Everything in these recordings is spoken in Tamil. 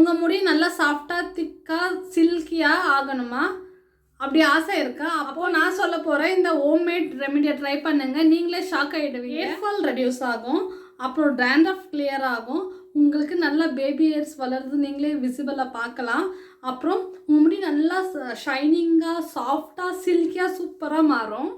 உங்கள் முடி நல்லா சாஃப்டாக திக்காக சில்கியாக ஆகணுமா அப்படி ஆசை இருக்கா? அப்போது நான் சொல்ல போகிறேன் இந்த ஹோம்மேட் ரெமிடியை ட்ரை பண்ணுங்கள். நீங்களே ஷாக் ஆகிடுவீங்க. ஹேர் ஃபால் ரெடியூஸ் ஆகும், அப்புறம் டேண்ட்ரஃப் கிளியர் ஆகும், உங்களுக்கு நல்லா பேபி ஹேர்ஸ் வளருது நீங்களே விசிபிளாக பார்க்கலாம். அப்புறம் உங்கள் முடி நல்லா ஷைனிங்காக சாஃப்டாக சில்கியாக சூப்பராக மாறும்.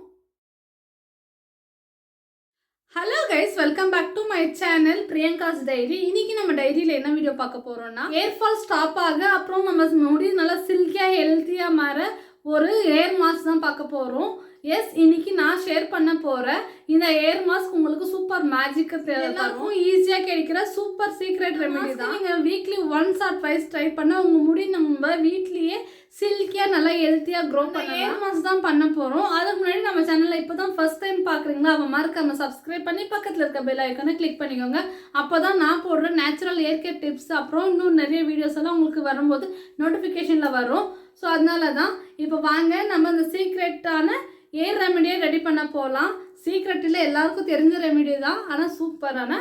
Hello guys, welcome back to my channel Priyanka's diary. இன்னைக்கு நம்ம டைரியில் என்ன வீடியோ பார்க்க போகிறோம்னா, ஹேர் ஃபால் ஸ்டாப் ஆக அப்புறம் நம்ம முடி நல்லா சில்கியாக ஹெல்த்தியாக மாற ஒரு ஹேர் மாஸ்க் தான் பார்க்க போகிறோம். எஸ், இன்னைக்கு நான் ஷேர் பண்ண போகிறேன் இந்த ஹேர் மாஸ்க் உங்களுக்கு சூப்பர் மேஜிக்கு எல்லாருக்கும் ஈஸியாக கிடைக்கிற சூப்பர் சீக்ரெட் ரெமெடி தான். நீங்கள் weekly once R twice try பண்ணால் உங்கள் முடி நம்ம வீட்லேயே சில்கியாக நல்லா ஹெல்த்தியாக க்ரோ பண்ண ஹேர் மாஸ்க் தான் பண்ண போகிறோம். அதுக்கு முன்னாடி நம்ம சேனலில் இப்போ தான் ஃபர்ஸ்ட் டைம் பார்க்குறீங்களா, அவன் மறக்காம சப்ஸ்கிரைப் பண்ணி பக்கத்தில் இருக்க பெல் ஐக்கானை கிளிக் பண்ணிக்கோங்க. அப்போ தான் நான் போடுற நேச்சுரல் ஹேர் கேர் டிப்ஸ் அப்புறம் இன்னும் நிறைய வீடியோஸ் எல்லாம் உங்களுக்கு வரும்போது நோட்டிஃபிகேஷனில் வரும். ஸோ அதனால தான் இப்போ வாங்க நம்ம இந்த சீக்ரெட்டான ஹேர் ரெமெடியை ரெடி பண்ண போகலாம். சீக்ரெட்டில் எல்லாருக்கும் தெரிஞ்ச ரெமெடி தான், ஆனால் சூப்பரான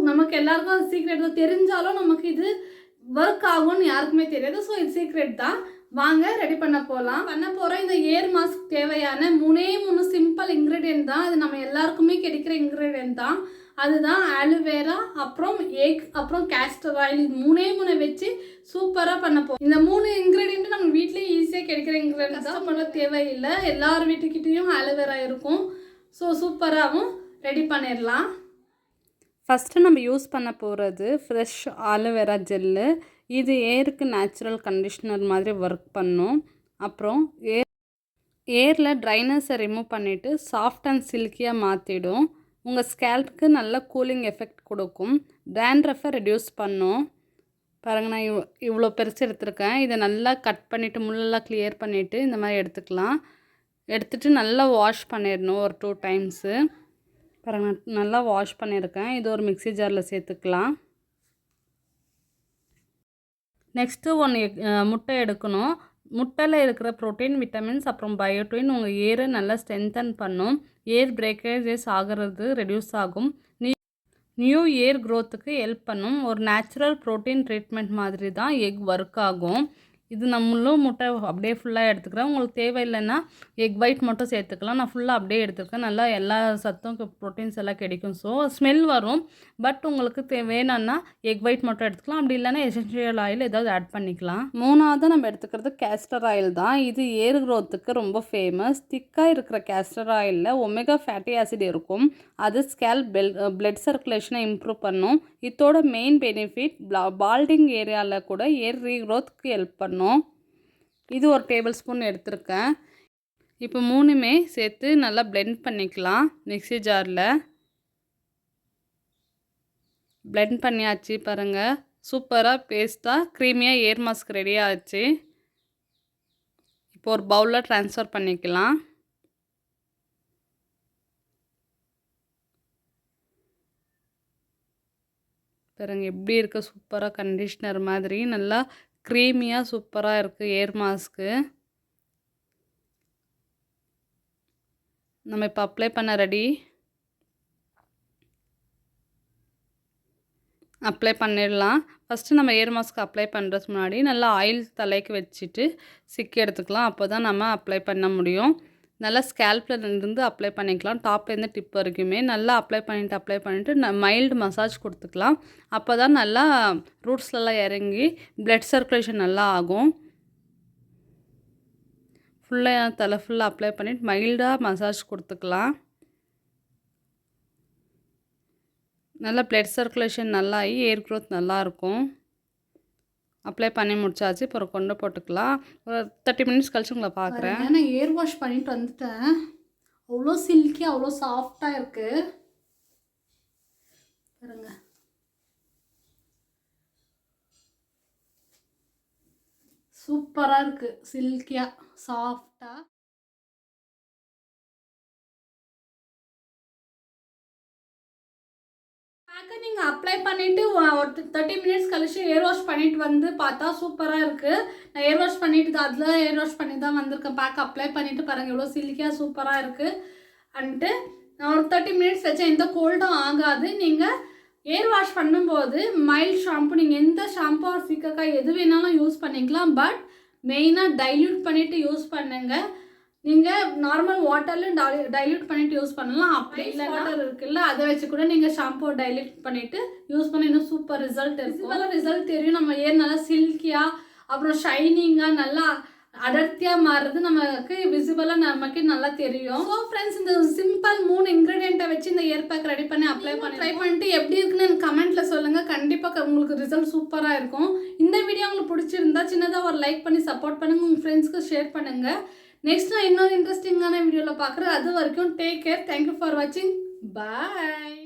நமக்கு எல்லாருக்கும் அது சீக்ரெட் தெரிஞ்சாலும் நமக்கு இது ஒர்க் ஆகும்னு யாருக்குமே தெரியாது. ஸோ இது சீக்ரெட் தான். வாங்க ரெடி பண்ண போகலாம். பண்ண போகிற இந்த ஹேர் மாஸ்க் தேவையான 3 சிம்பிள் இன்க்ரீடியன்ட் தான். அது நம்ம எல்லாருக்குமே கிடைக்கிற இன்க்ரீடியன்ட் தான். அதுதான் ஆலோவேரா, அப்புறம் எக், அப்புறம் கேஸ்டர் ஆயில். 3 வச்சு சூப்பராக பண்ண போகிறோம். இந்த 3 இன்க்ரீடியன்ட் நம்ம வீட்லேயே ஈஸியாக கிடைக்கிற இன்க்ரீடியன்ட் தான், பண்ண தேவையில்லை. எல்லார் வீட்டுக்கிட்டேயும் ஆலோவேரா இருக்கும். ஸோ சூப்பராகவும் ரெடி பண்ணிடலாம். ஃபஸ்ட்டு நம்ம யூஸ் பண்ண போகிறது ஃப்ரெஷ் ஆலோவேரா ஜெல்லு. இது ஏருக்கு நேச்சுரல் கண்டிஷ்னர் மாதிரி ஒர்க் பண்ணும். அப்புறம் ஏரில் ட்ரைனஸை ரிமூவ் பண்ணிவிட்டு சாஃப்ட் அண்ட் சில்கியாக மாற்றிடும். உங்கள் ஸ்கேல்ப்புக்கு நல்ல கூலிங் எஃபெக்ட் கொடுக்கும். டேண்ட்ரஃபை ரெடியூஸ் பண்ணும். பாருங்கள், நான் இவ்வளோ பெருசு எடுத்துருக்கேன். இதை நல்லா கட் பண்ணிவிட்டு முள்ளெல்லாம் கிளியர் பண்ணிவிட்டு இந்த மாதிரி எடுத்துக்கலாம். எடுத்துகிட்டு நல்லா வாஷ் பண்ணிடணும் ஒரு 2 டைம்ஸு. பாருங்கள், நல்லா வாஷ் பண்ணியிருக்கேன். இது ஒரு மிக்ஸி ஜாரில் சேர்த்துக்கலாம். நெக்ஸ்ட்டு 1 முட்டை எடுக்கணும். முட்டையில் இருக்கிற ப்ரோட்டீன், விட்டமின்ஸ் அப்புறம் பயோட்டின் உங்கள் ஏரை நல்லா ஸ்ட்ரென்தன் பண்ணும். ஏர் பிரேக்கேஜஸ் ஆகிறது ரெடியூஸ் ஆகும். நியூ ஏர் க்ரோத்துக்கு ஹெல்ப் பண்ணும். ஒரு நேச்சுரல் ப்ரோட்டீன் ட்ரீட்மெண்ட் மாதிரி தான் எக் ஒர்க் ஆகும். இது நான் முழு முட்டை அப்படியே ஃபுல்லாக எடுத்துக்கிறேன். உங்களுக்கு தேவையில்லைன்னா எக் ஒயிட் மட்டும் சேர்த்துக்கலாம். நான் ஃபுல்லாக அப்படியே எடுத்துருக்கேன். நல்லா எல்லா சத்தும் ப்ரோட்டீன்ஸ் எல்லாம் கிடைக்கும். ஸோ ஸ்மெல் வரும், பட் உங்களுக்கு வேணும்னா எக் ஒயிட் மட்டும் எடுத்துக்கலாம். அப்படி இல்லைன்னா எசென்ஷியல் ஆயில் ஏதாவது ஆட் பண்ணிக்கலாம். 3ஆவது நம்ம எடுத்துக்கிறது கேஸ்டர் ஆயில் தான். இது ஏர் க்ரோத்துக்கு ரொம்ப ஃபேமஸ். திக்காக இருக்கிற கேஸ்டர் ஆயிலில் ஒமேகா ஃபேட்டி ஆசிட் இருக்கும். அது ஸ்கேல்ப் பிளட் சர்க்குலேஷனை இம்ப்ரூவ் பண்ணும். இதோட மெயின் பெனிஃபிட் பால்டிங் ஏரியாவில் கூட ஏர் ரீக்ரோத்துக்கு ஹெல்ப் பண்ணும். இது ஒரு டேபிள் ஸ்பூன் எடுத்திருக்கேன். இப்போ 3மே சேர்த்து நல்லா பிளெண்ட் பண்ணிக்கலாம். மிக்ஸி ஜாரில் பிளெண்ட் பண்ணியாச்சு. பாருங்கள், சூப்பராக பேஸ்ட்டாக க்ரீமியாக ஏர் மாஸ்க் ரெடி ஆச்சு. இப்போ ஒரு பவுலில் ட்ரான்ஸ்ஃபர் பண்ணிக்கலாம். பாருங்கள் எப்படி இருக்க, சூப்பராக கண்டிஷ்னர் மாதிரி நல்லா க்ரீமியாக சூப்பராக இருக்குது ஏர் மாஸ்க்கு. நம்ம இப்போ அப்ளை பண்ண ரெடி. அப்ளை பண்ணிடலாம். ஃபஸ்ட்டு நம்ம ஏர் மாஸ்க் அப்ளை பண்ணுறதுக்கு முன்னாடி நல்லா ஆயில் தலைக்கு வச்சுட்டு சிக்கி எடுத்துக்கலாம். அப்போ தான் நம்ம அப்ளை பண்ண முடியும். நல்லா ஸ்கேல்பில் இருந்து அப்ளை பண்ணிக்கலாம். டாப்லேருந்து டிப் வரைக்குமே நல்லா அப்ளை பண்ணிவிட்டு மைல்டு மசாஜ் கொடுத்துக்கலாம். அப்போ தான் நல்லா ரூட்ஸ்லலாம் இறங்கி பிளட் சர்க்குலேஷன் நல்லா ஆகும். ஃபுல்லாக தலை ஃபுல்லாக அப்ளை பண்ணிவிட்டு மைல்டாக மசாஜ் கொடுத்துக்கலாம். நல்லா பிளட் சர்க்குலேஷன் நல்லா ஆகி ஏர் க்ரோத் நல்லாயிருக்கும். அப்ளை பண்ணி முடிச்சாச்சு. இப்போ ஒரு கொண்டை போட்டுக்கலாம். ஒரு 30 மினிட்ஸ் கழிச்சு உங்களை பார்க்குறேன். நான் ஏர் வாஷ் பண்ணிட்டு வந்துட்டேன். அவ்வளோ சில்கி, அவ்வளோ சாஃப்டாக இருக்குது. பாருங்க, சூப்பராக இருக்குது, சில்கியாக சாஃப்டாக. பேக்கை நீங்கள் அப்ளை பண்ணிவிட்டு ஒரு 30 மினிட்ஸ் கழிச்சு ஏர் வாஷ் பண்ணிவிட்டு வந்து பார்த்தா சூப்பராக இருக்குது. நான் ஏர் வாஷ் பண்ணிவிட்டு அதில் ஏர் வாஷ் பண்ணி தான் வந்திருக்கேன். பேக் அப்ளை பண்ணிவிட்டு பாருங்கள் எவ்வளோ சில்கியாக சூப்பராக இருக்குது. அன்ட்டு நான் ஒரு 30 மினிட்ஸ் வச்சேன். எந்த கோல்டும் ஆகாது. நீங்கள் ஏர் வாஷ் பண்ணும்போது மைல்ட் ஷாம்பு, நீங்கள் எந்த ஷாம்பு ஆர் சீக்காய் எது வேணாலும் யூஸ் பண்ணிக்கலாம். பட் மெயினாக டைல்யூட் பண்ணிவிட்டு யூஸ் பண்ணுங்கள். நீங்கள் நார்மல் வாட்டர்லையும் டைல்யூட் பண்ணிவிட்டு யூஸ் பண்ணலாம். அப்படி இல்லை வாட்டர் இருக்குல்ல, அதை வச்சு கூட நீங்கள் ஷாம்பு டைல்யூட் பண்ணிவிட்டு யூஸ் பண்ண இன்னும் சூப்பர் ரிசல்ட் இருக்கும். ரிசல்ட் தெரியும். நம்ம ஏர் நல்லா சில்கியாக அப்புறம் ஷைனிங்காக நல்லா அடர்த்தியாக மாறுறது நமக்கு விசிபிளாக நமக்கு நல்லா தெரியும். ஸோ ஃப்ரெண்ட்ஸ், இந்த சிம்பிள் 3 இன்க்ரீடியண்ட்டை வச்சு இந்த இயர் பேக் ரெடி பண்ணி அப்ளை பண்ணிட்டு எப்படி இருக்குன்னு எனக்கு கமெண்ட்டில் சொல்லுங்கள். கண்டிப்பாக உங்களுக்கு ரிசல்ட் சூப்பராக இருக்கும். இந்த வீடியோ உங்களுக்கு பிடிச்சிருந்தா சின்னதாக ஒரு லைக் பண்ணி சப்போர்ட் பண்ணுங்கள். உங்கள் ஃப்ரெண்ட்ஸ்க்கு ஷேர் பண்ணுங்கள். நெக்ஸ்ட் நான் இன்னொரு இன்ட்ரெஸ்டிங்கான வீடியோவில் பார்க்குறேன். அது வரைக்கும் டேக் கேர். தேங்க்யூ ஃபார் வாட்சிங். பாய்.